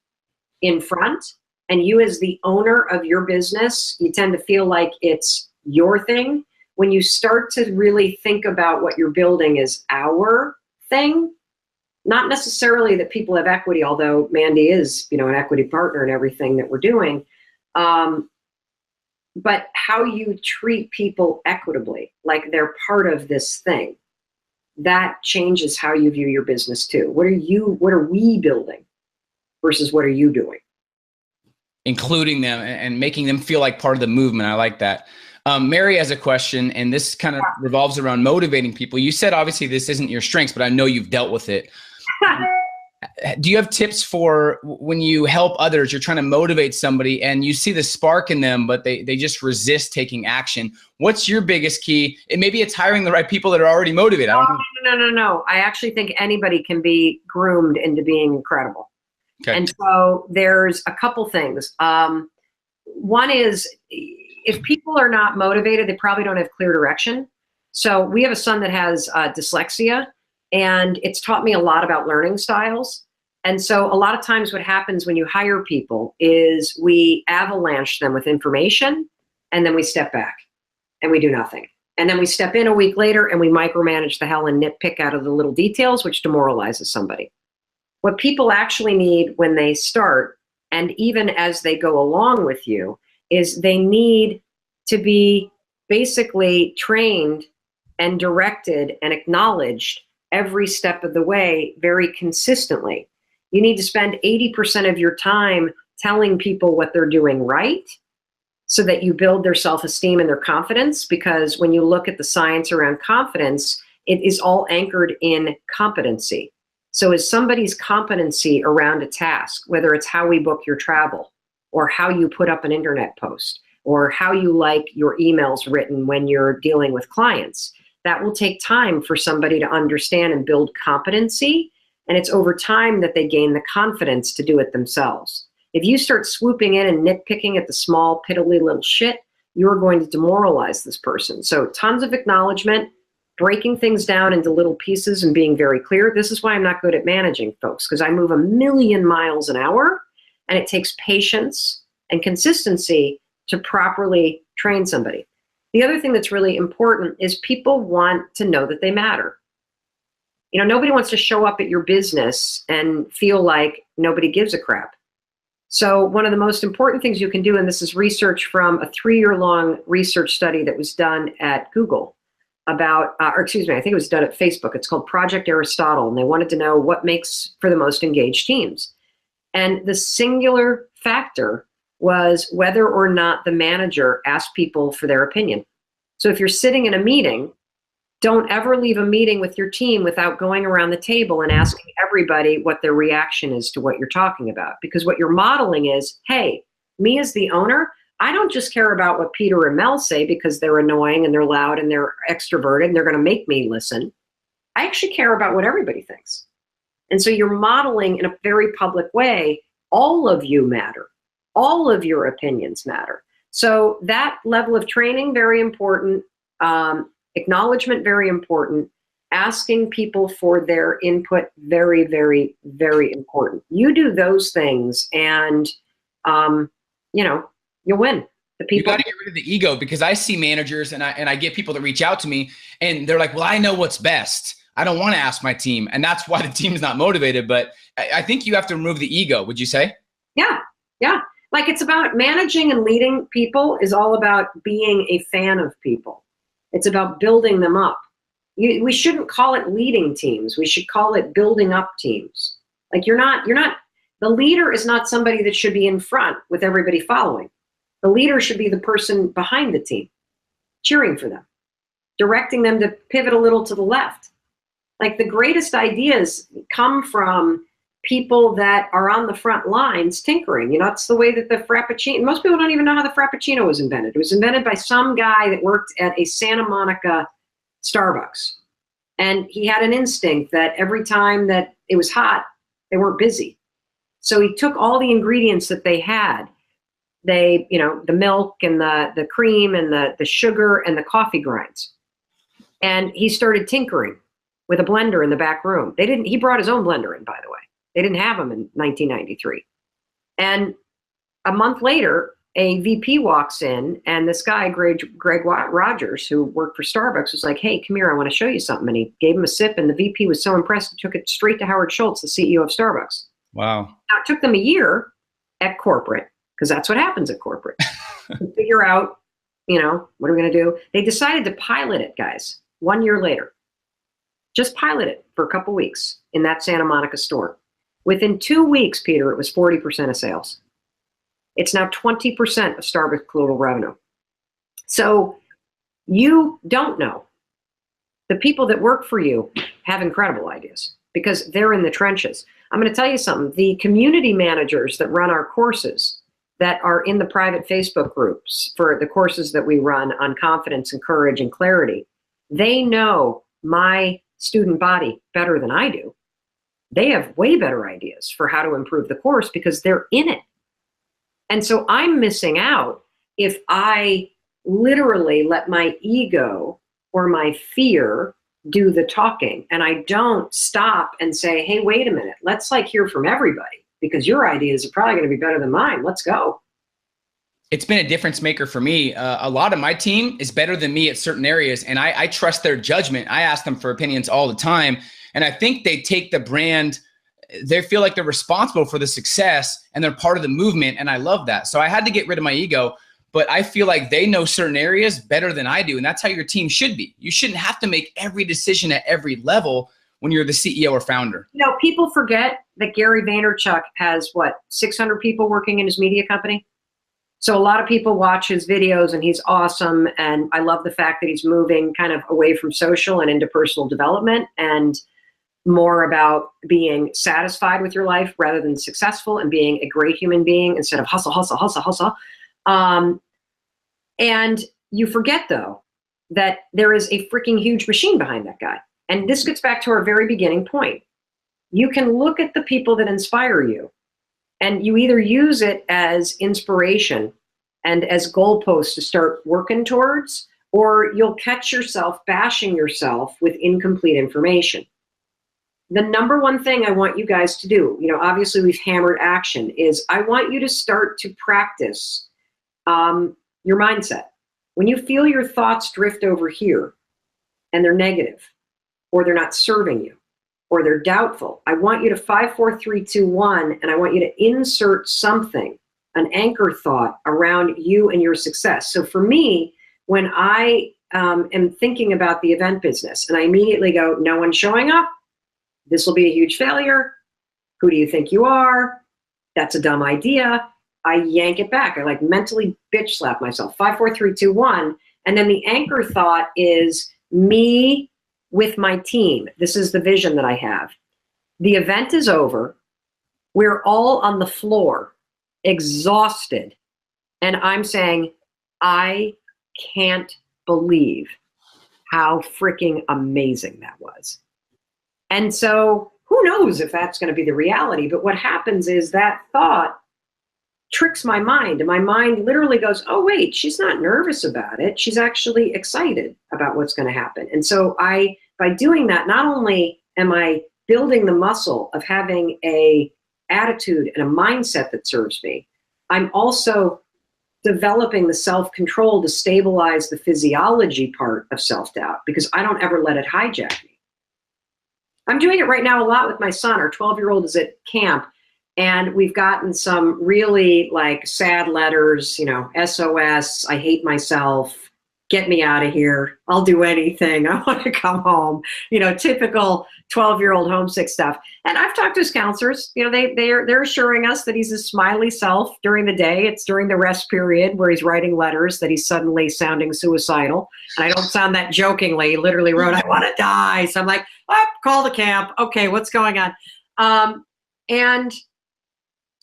Speaker 2: in front, and you as the owner of your business, you tend to feel like it's your thing. When you start to really think about what you're building as our thing, not necessarily that people have equity, although Mandy is, an equity partner in everything that we're doing. But how you treat people equitably, like they're part of this thing, that changes how you view your business too. What are we building versus what are you doing?
Speaker 3: Including them and making them feel like part of the movement. I like that. Mary has a question, and this kind of revolves around motivating people. You said, obviously, this isn't your strengths, but I know you've dealt with it. Do you have tips for when you help others, you're trying to motivate somebody and you see the spark in them, but they just resist taking action? What's your biggest key? And maybe it's hiring the right people that are already motivated. I don't know.
Speaker 2: No. I actually think anybody can be groomed into being incredible. Okay. And so there's a couple things. One is, if people are not motivated, they probably don't have clear direction. So we have a son that has dyslexia, and it's taught me a lot about learning styles. And so a lot of times what happens when you hire people is we avalanche them with information, and then we step back and we do nothing. And then we step in a week later and we micromanage the hell and nitpick out of the little details, which demoralizes somebody. What people actually need when they start, and even as they go along with you, is they need to be basically trained and directed and acknowledged every step of the way very consistently. You need to spend 80% of your time telling people what they're doing right so that you build their self-esteem and their confidence, because when you look at the science around confidence, it is all anchored in competency. So is somebody's competency around a task, whether it's how we book your travel, or how you put up an internet post, or how you like your emails written when you're dealing with clients, that will take time for somebody to understand and build competency. And it's over time that they gain the confidence to do it themselves. If you start swooping in and nitpicking at the small, piddly little shit, you're going to demoralize this person. So tons of acknowledgement, breaking things down into little pieces and being very clear. This is why I'm not good at managing folks, because I move 1,000,000 miles an hour, and it takes patience and consistency to properly train somebody. The other thing that's really important is people want to know that they matter. Nobody wants to show up at your business and feel like nobody gives a crap. So one of the most important things you can do, and this is research from a 3-year-long research study that was done at Google about, I think it was done at Facebook. It's called Project Aristotle, and they wanted to know what makes for the most engaged teams. And the singular factor was whether or not the manager asked people for their opinion. So if you're sitting in a meeting, don't ever leave a meeting with your team without going around the table and asking everybody what their reaction is to what you're talking about. Because what you're modeling is, hey, me as the owner, I don't just care about what Peter and Mel say because they're annoying and they're loud and they're extroverted and they're going to make me listen. I actually care about what everybody thinks. And so you're modeling in a very public way, all of you matter. All of your opinions matter. So that level of training, very important. Acknowledgement, very important. Asking people for their input, very, very, very important. You do those things and, you'll win. The people.
Speaker 3: You got to get rid of the ego, because I see managers and I get people that reach out to me and they're like, well, I know what's best. I don't want to ask my team. And that's why the team's not motivated. But I think you have to remove the ego. Would you say?
Speaker 2: Yeah. Like, it's about managing and leading people is all about being a fan of people. It's about building them up. We shouldn't call it leading teams. We should call it building up teams. Like, the leader is not somebody that should be in front with everybody following. The leader should be the person behind the team, cheering for them, directing them to pivot a little to the left. Like the greatest ideas come from people that are on the front lines tinkering. You know, it's the way that the Frappuccino, most people don't even know how the Frappuccino was invented. It was invented by some guy that worked at a Santa Monica Starbucks. And he had an instinct that every time that it was hot, they weren't busy. So he took all the ingredients that they had, the milk and the cream and the sugar and the coffee grinds. And he started tinkering with a blender in the back room. He brought his own blender in, by the way. They didn't have them in 1993. And a month later, a VP walks in, and this guy, Greg Rogers, who worked for Starbucks, was like, hey, come here, I want to show you something. And he gave him a sip, and the VP was so impressed, he took it straight to Howard Schultz, the CEO of Starbucks.
Speaker 3: Wow.
Speaker 2: Now, it took them a year at corporate, because that's what happens at corporate, to figure out, what are we going to do? They decided to pilot it, guys, 1 year later. Just pilot it for a couple weeks in that Santa Monica store. Within 2 weeks, Peter, it was 40% of sales. It's now 20% of Starbucks global revenue. So you don't know. The people that work for you have incredible ideas because they're in the trenches. I'm going to tell you something. The community managers that run our courses, that are in the private Facebook groups for the courses that we run on confidence and courage and clarity, they know my student body better than I do. They have way better ideas for how to improve the course because they're in it. And so I'm missing out if I literally let my ego or my fear do the talking and I don't stop and say, hey, wait a minute, let's hear from everybody because your ideas are probably going to be better than mine. Let's go.
Speaker 3: It's been a difference maker for me. A lot of my team is better than me at certain areas, and I trust their judgment. I ask them for opinions all the time, and I think they take the brand. They feel like they're responsible for the success, and they're part of the movement, and I love that. So I had to get rid of my ego, but I feel like they know certain areas better than I do, and that's how your team should be. You shouldn't have to make every decision at every level when you're the CEO or founder.
Speaker 2: People forget that Gary Vaynerchuk has, 600 people working in his media company? So a lot of people watch his videos and he's awesome. And I love the fact that he's moving kind of away from social and into personal development and more about being satisfied with your life rather than successful and being a great human being instead of hustle, hustle, hustle, hustle. And you forget, though, that there is a freaking huge machine behind that guy. And this gets back to our very beginning point. You can look at the people that inspire you, and you either use it as inspiration and as goalposts to start working towards, or you'll catch yourself bashing yourself with incomplete information. The number one thing I want you guys to do, obviously we've hammered action, is I want you to start to practice your mindset. When you feel your thoughts drift over here and they're negative, or they're not serving you, or they're doubtful, I want you to 5, 4, 3, 2, 1, and I want you to insert something, an anchor thought around you and your success. So for me, when I am thinking about the event business and I immediately go, no one's showing up, this will be a huge failure. Who do you think you are? That's a dumb idea. I yank it back. I mentally bitch slap myself. 5, 4, 3, 2, 1. And then the anchor thought is me with my team. This is the vision that I have. The event is over. We're all on the floor, exhausted. And I'm saying, I can't believe how freaking amazing that was. And so who knows if that's going to be the reality, but what happens is that thought tricks my mind, and my mind literally goes, oh wait, she's not nervous about it. She's actually excited about what's going to happen. And so by doing that, not only am I building the muscle of having a attitude and a mindset that serves me, I'm also developing the self-control to stabilize the physiology part of self-doubt because I don't ever let it hijack me. I'm doing it right now a lot with my son. Our 12-year-old is at camp, and we've gotten some really sad letters, SOS, I hate myself, get me out of here. I'll do anything. I want to come home. Typical 12-year-old homesick stuff. And I've talked to his counselors. They're assuring us that he's a smiley self during the day. It's during the rest period where he's writing letters that he's suddenly sounding suicidal. And I don't sound that jokingly. He literally wrote, "I want to die." So I'm like, call the camp. Okay, what's going on? And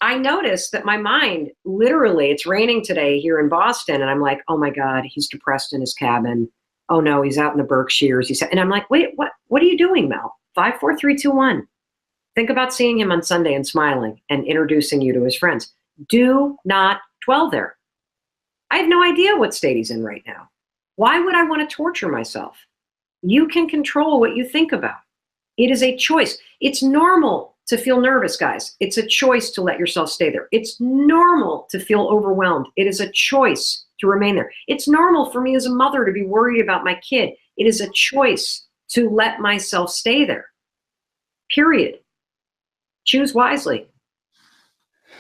Speaker 2: I noticed that my mind, literally, it's raining today here in Boston, and I'm like, oh my God, he's depressed in his cabin. Oh no, he's out in the Berkshires. And I'm like, wait, what are you doing, Mel? 5, 4, 3, 2, 1. Think about seeing him on Sunday and smiling and introducing you to his friends. Do not dwell there. I have no idea what state he's in right now. Why would I want to torture myself? You can control what you think about. It is a choice. It's normal to feel nervous, guys. It's a choice to let yourself stay there. It's normal to feel overwhelmed. It is a choice to remain there. It's normal for me as a mother to be worried about my kid. It is a choice to let myself stay there. Period. Choose wisely.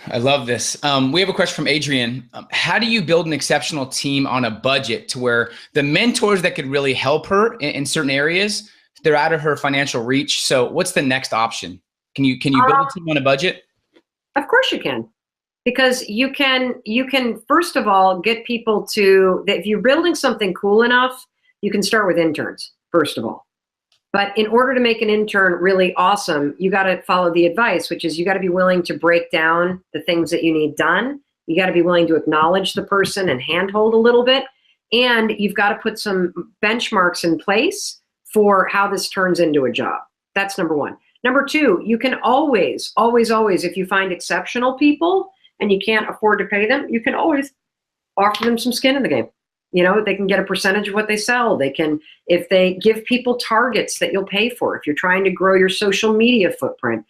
Speaker 3: I love this. We have a question from Adrian. How do you build an exceptional team on a budget to where the mentors that could really help her in certain areas, they're out of her financial reach? So what's the next option? Can you build a team on a budget? Of
Speaker 2: course you can. Because you can first of all get people to, if you're building something cool enough, you can start with interns, first of all. But in order to make an intern really awesome, you got to follow the advice, which is you got to be willing to break down the things that you need done. You got to be willing to acknowledge the person and handhold a little bit. And you've got to put some benchmarks in place for how this turns into a job. That's number one. Number two, you can always, if you find exceptional people and you can't afford to pay them, you can always offer them some skin in the game. They can get a percentage of what they sell. They can, if they give people targets that you'll pay for. If you're trying to grow your social media footprint,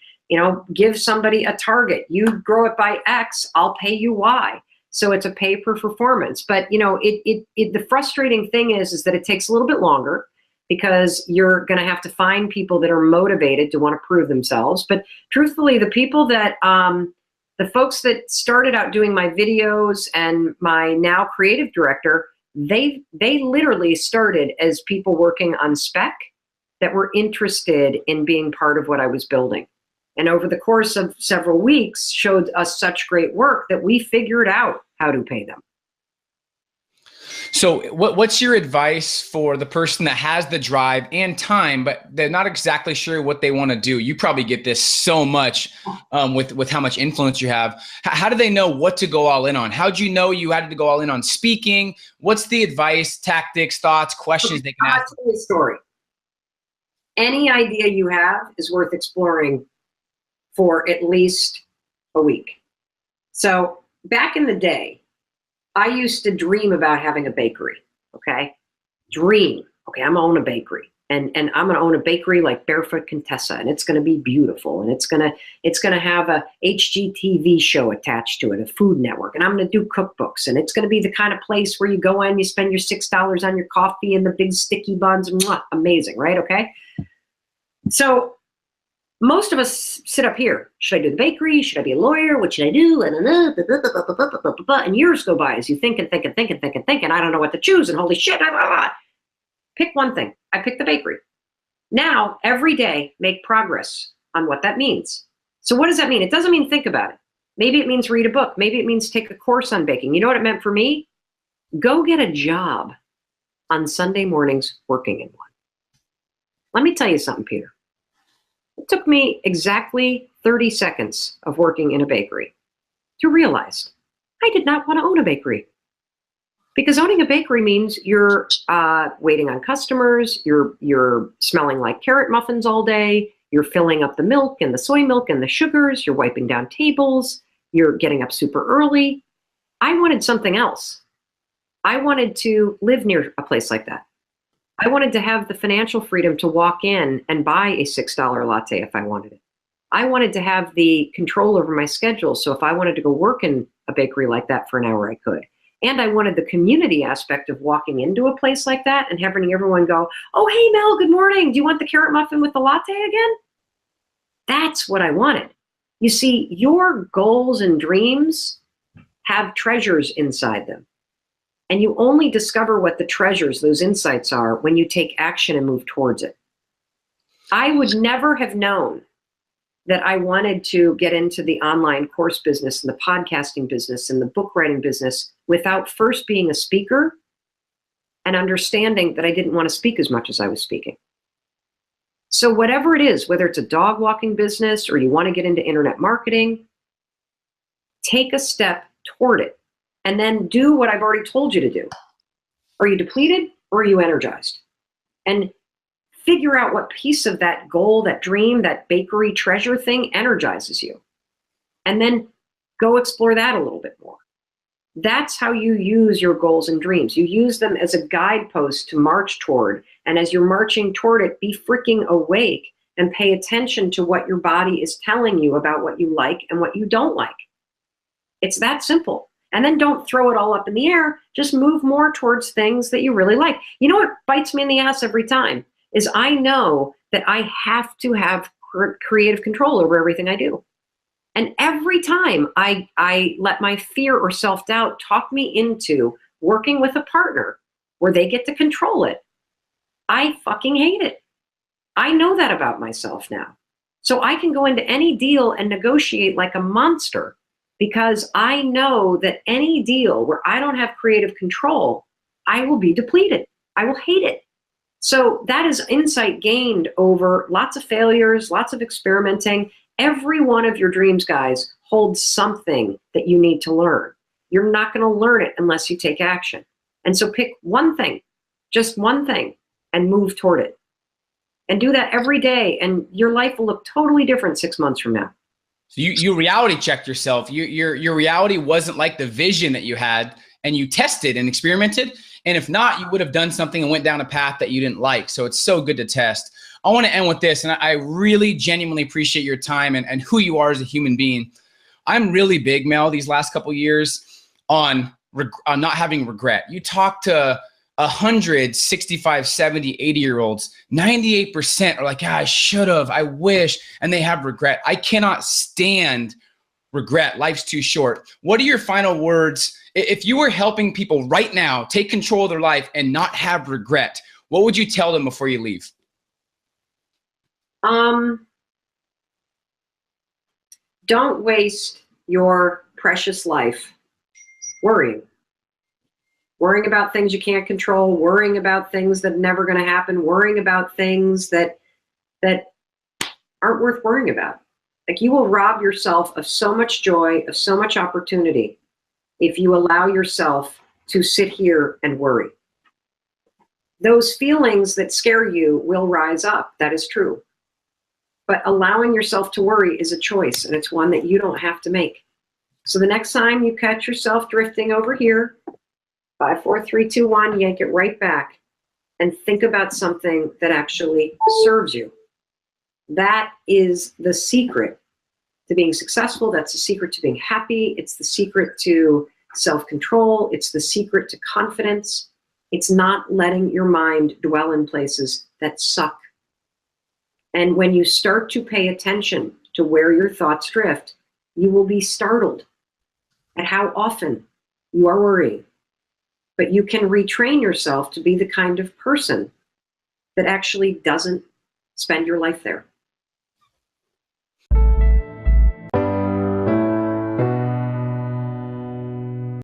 Speaker 2: give somebody a target. You grow it by X, I'll pay you Y. So it's a pay per performance. But the frustrating thing is that it takes a little bit longer, because you're going to have to find people that are motivated to want to prove themselves. But truthfully, the people that, the folks that started out doing my videos and my now creative director, they literally started as people working on spec that were interested in being part of what I was building. And over the course of several weeks showed us such great work that we figured out how to pay them.
Speaker 3: So what's your advice for the person that has the drive and time, but they're not exactly sure what they want to do? You probably get this so much with how much influence you have. How do they know what to go all in on? How'd you know you had to go all in on speaking? What's the advice, tactics, thoughts, questions they can ask?
Speaker 2: I'll tell you a story. Any idea you have is worth exploring for at least a week. So back in the day, I used to dream about having a bakery, okay? Dream, okay, I'm gonna own a bakery. And I'm gonna own a bakery like Barefoot Contessa, and it's gonna be beautiful, and it's gonna have a HGTV show attached to it, a Food Network, and I'm gonna do cookbooks, and it's gonna be the kind of place where you go in, you spend your $6 on your coffee and the big sticky buns, mwah, amazing, right, okay? So most of us sit up here. Should I do the bakery? Should I be a lawyer? What should I do? And years go by as you think and think and think and think and think, and I don't know what to choose, and holy shit, pick one thing. I picked the bakery. Now, every day, make progress on what that means. So what does that mean? It doesn't mean think about it. Maybe it means read a book. Maybe it means take a course on baking. You know what it meant for me? Go get a job on Sunday mornings working in one. Let me tell you something, Peter. It took me exactly 30 seconds of working in a bakery to realize I did not want to own a bakery. Because owning a bakery means you're waiting on customers, you're smelling like carrot muffins all day, you're filling up the milk and the soy milk and the sugars, you're wiping down tables, you're getting up super early. I wanted something else. I wanted to live near a place like that. I wanted to have the financial freedom to walk in and buy a $6 latte if I wanted it. I wanted to have the control over my schedule, so if I wanted to go work in a bakery like that for an hour, I could. And I wanted the community aspect of walking into a place like that and having everyone go, oh, hey, Mel, good morning. Do you want the carrot muffin with the latte again? That's what I wanted. You see, your goals and dreams have treasures inside them. And you only discover what the treasures, those insights are, when you take action and move towards it. I would never have known that I wanted to get into the online course business and the podcasting business and the book writing business without first being a speaker and understanding that I didn't want to speak as much as I was speaking. So whatever it is, whether it's a dog walking business or you want to get into internet marketing, take a step toward it and then do what I've already told you to do. Are you depleted or are you energized? And figure out what piece of that goal, that dream, that bakery treasure thing energizes you. And then go explore that a little bit more. That's how you use your goals and dreams. You use them as a guidepost to march toward. And as you're marching toward it, be freaking awake and pay attention to what your body is telling you about what you like and what you don't like. It's that simple. And then don't throw it all up in the air. Just move more towards things that you really like. You know what bites me in the ass every time is I know that I have to have creative control over everything I do. And every time I let my fear or self-doubt talk me into working with a partner where they get to control it, I fucking hate it. I know that about myself now. So I can go into any deal and negotiate like a monster because I know that any deal where I don't have creative control, I will be depleted. I will hate it. So that is insight gained over lots of failures, lots of experimenting. Every one of your dreams, guys, holds something that you need to learn. You're not going to learn it unless you take action. And so pick one thing, just one thing, and move toward it. And do that every day, and your life will look totally different 6 months from now.
Speaker 3: So you reality checked yourself. Your reality wasn't like the vision that you had, and you tested and experimented. And if not, you would have done something and went down a path that you didn't like. So it's so good to test. I want to end with this, and I really genuinely appreciate your time and who you are as a human being. I'm really big, Mel, these last couple of years on not having regret. You talk to 100, 65, 70, 80-year-olds, 98% are like, I should have, I wish, and they have regret. I cannot stand regret. Life's too short. What are your final words? If you were helping people right now take control of their life and not have regret, what would you tell them before you leave?
Speaker 2: Don't waste your precious life worrying about things you can't control, worrying about things that are never going to happen, worrying about things that aren't worth worrying about. Like, you will rob yourself of so much joy, of so much opportunity if you allow yourself to sit here and worry. Those feelings that scare you will rise up. That is true. But allowing yourself to worry is a choice, and it's one that you don't have to make. So the next time you catch yourself drifting over here, 5, 4, 3, 2, 1, yank it right back and think about something that actually serves you. That is the secret to being successful. That's the secret to being happy. It's the secret to self-control. It's the secret to confidence. It's not letting your mind dwell in places that suck. And when you start to pay attention to where your thoughts drift, you will be startled at how often you are worrying. But you can retrain yourself to be the kind of person that actually doesn't spend your life there.